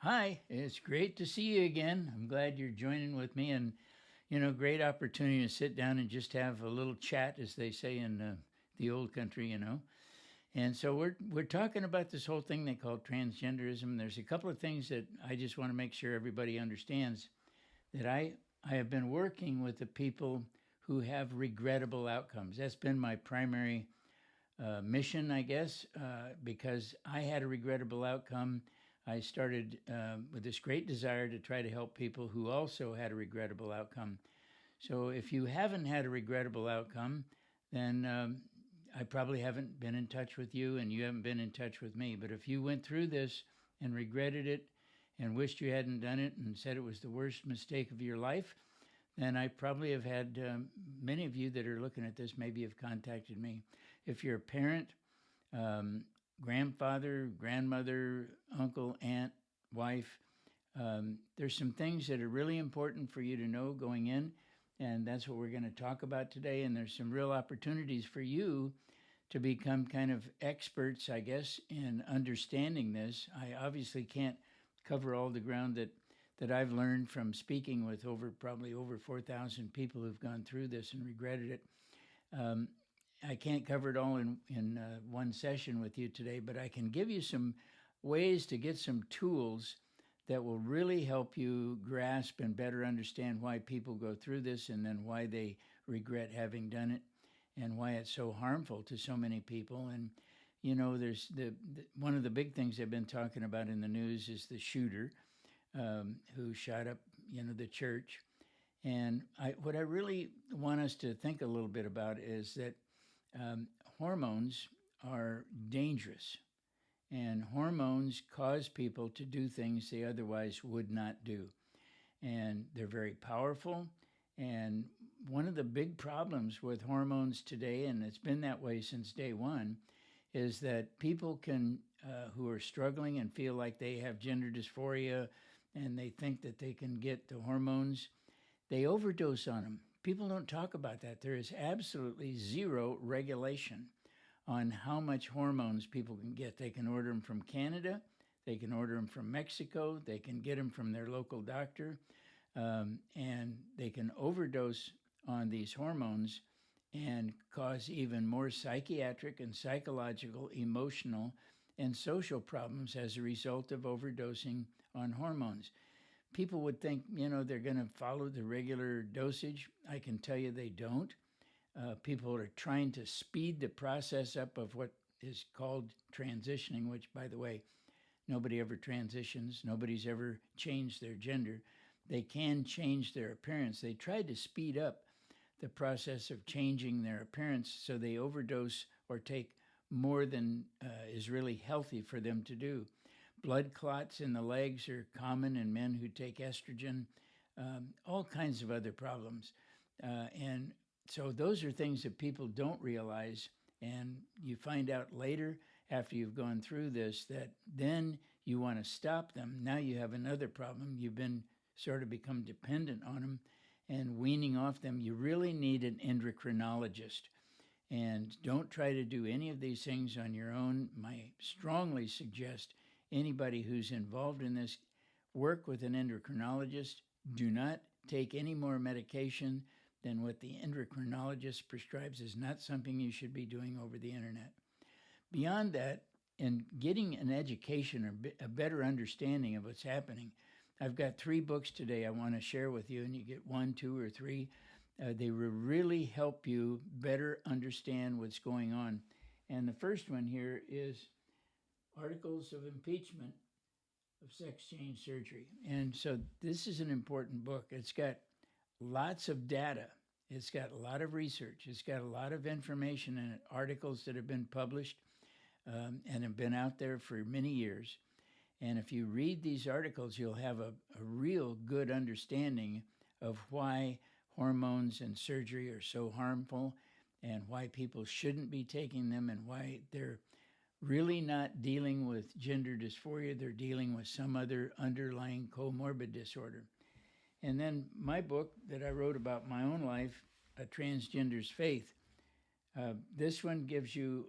Hi, it's great to see you again. I'm glad you're joining with me, and great opportunity to sit down and just have a little chat, as they say in the old country, And so we're talking about this whole thing they call transgenderism. There's a couple of things that I just want to make sure everybody understands that I have been working with the people who have regrettable outcomes. That's been my primary mission, I guess, because I had a regrettable outcome. I started with this great desire to try to help people who also had a regrettable outcome. So if you haven't had a regrettable outcome, then I probably haven't been in touch with you and you haven't been in touch with me. But if you went through this and regretted it and wished you hadn't done it and said it was the worst mistake of your life, then I probably have had many of you that are looking at this maybe have contacted me. If you're a parent, grandfather, grandmother, uncle, aunt, wife, there's some things that are really important for you to know going in, and that's what we're going to talk about today. And there's some real opportunities for you to become kind of experts, I guess, in understanding this. I obviously can't cover all the ground that I've learned from speaking with probably over 4,000 people who've gone through this and regretted it. I can't cover it all in one session with you today, but I can give you some ways to get some tools that will really help you grasp and better understand why people go through this and then why they regret having done it and why it's so harmful to so many people. And, there's one of the big things they've been talking about in the news is the shooter who shot up, the church. And what I really want us to think a little bit about is that hormones are dangerous, and hormones cause people to do things they otherwise would not do. And they're very powerful. And one of the big problems with hormones today, and it's been that way since day one, is that people who are struggling and feel like they have gender dysphoria and they think that they can get the hormones, they overdose on them. People don't talk about that. There is absolutely zero regulation on how much hormones people can get. They can order them from Canada, they can order them from Mexico, they can get them from their local doctor, and they can overdose on these hormones and cause even more psychiatric and psychological, emotional, and social problems as a result of overdosing on hormones. People would think, they're going to follow the regular dosage. I can tell you they don't. People are trying to speed the process up of what is called transitioning, which, by the way, nobody ever transitions. Nobody's ever changed their gender. They can change their appearance. They tried to speed up the process of changing their appearance, so they overdose or take more than is really healthy for them to do. Blood clots in the legs are common in men who take estrogen, all kinds of other problems. And so those are things that people don't realize, and you find out later after you've gone through this that then you want to stop them. Now you have another problem. You've been sort of become dependent on them and weaning off them. You really need an endocrinologist. And don't try to do any of these things on your own. I strongly suggest anybody who's involved in this work with an endocrinologist. Do not take any more medication than what the endocrinologist prescribes. Is not something you should be doing over the internet. Beyond that, in getting an education or a better understanding of what's happening, I've got 3 books today I want to share with you, and you get 1, 2, or 3. They will really help you better understand what's going on. And the first one here is Articles of Impeachment of Sex Change Surgery. And so this is an important book. It's got lots of data. It's got a lot of research. It's got a lot of information in it, articles that have been published and have been out there for many years. And if you read these articles, you'll have a real good understanding of why hormones and surgery are so harmful and why people shouldn't be taking them and why they're really not dealing with gender dysphoria. They're dealing with some other underlying comorbid disorder. And then my book that I wrote about my own life, A Transgender's Faith, this one gives you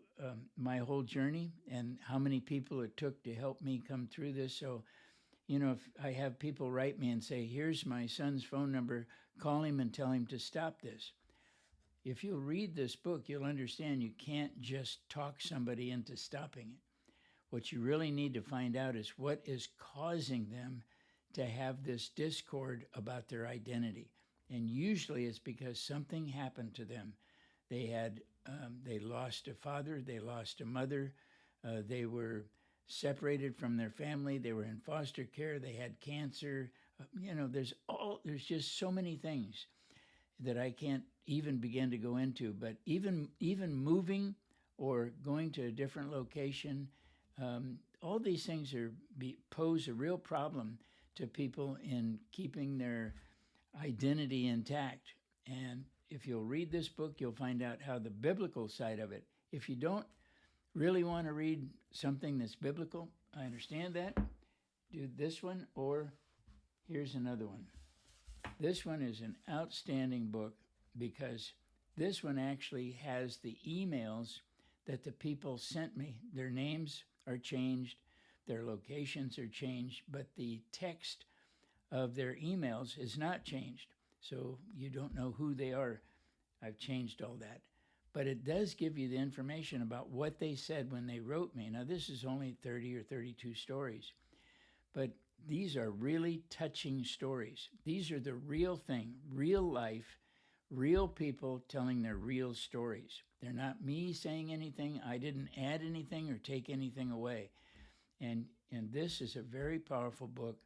my whole journey and how many people it took to help me come through this. So if I have people write me and say, here's my son's phone number, call him and tell him to stop this. If you'll read this book, you'll understand you can't just talk somebody into stopping it. What you really need to find out is what is causing them to have this discord about their identity. And usually it's because something happened to them. They lost a father, they lost a mother, they were separated from their family, they were in foster care, they had cancer. There's just so many things that I can't even begin to go into. But even moving or going to a different location, all these things pose a real problem to people in keeping their identity intact. And if you'll read this book, you'll find out how the biblical side of it. If you don't really want to read something that's biblical, I understand that. Do this one, or here's another one. This one is an outstanding book because this one actually has the emails that the people sent me. Their names are changed, their locations are changed, but the text of their emails is not changed. So you don't know who they are. I've changed all that. But it does give you the information about what they said when they wrote me. Now, this is only 30 or 32 stories, but these are really touching stories. These are the real thing, real life, real people telling their real stories. They're not me saying anything. I didn't add anything or take anything away. And this is a very powerful book,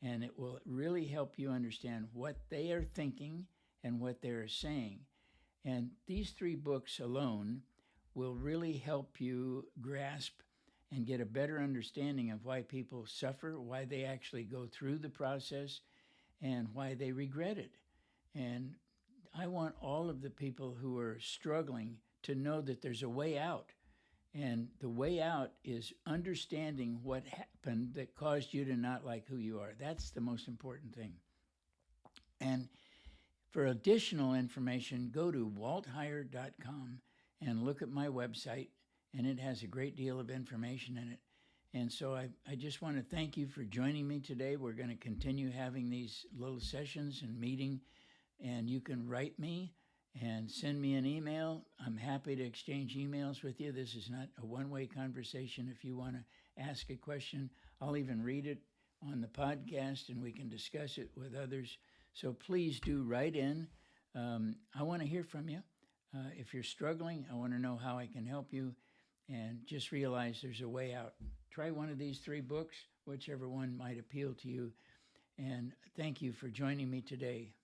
and it will really help you understand what they are thinking and what they are saying. And these 3 books alone will really help you grasp and get a better understanding of why people suffer, why they actually go through the process, and why they regret it. And I want all of the people who are struggling to know that there's a way out. And the way out is understanding what happened that caused you to not like who you are. That's the most important thing. And for additional information, go to waltheyer.com and look at my website, and it has a great deal of information in it. And so I just want to thank you for joining me today. We're going to continue having these little sessions and meeting, and you can write me and send me an email. I'm happy to exchange emails with you. This is not a one-way conversation. If you want to ask a question, I'll even read it on the podcast, and we can discuss it with others. So please do write in. I want to hear from you. If you're struggling, I want to know how I can help you. And just realize there's a way out. Try one of these 3 books, whichever one might appeal to you. And thank you for joining me today.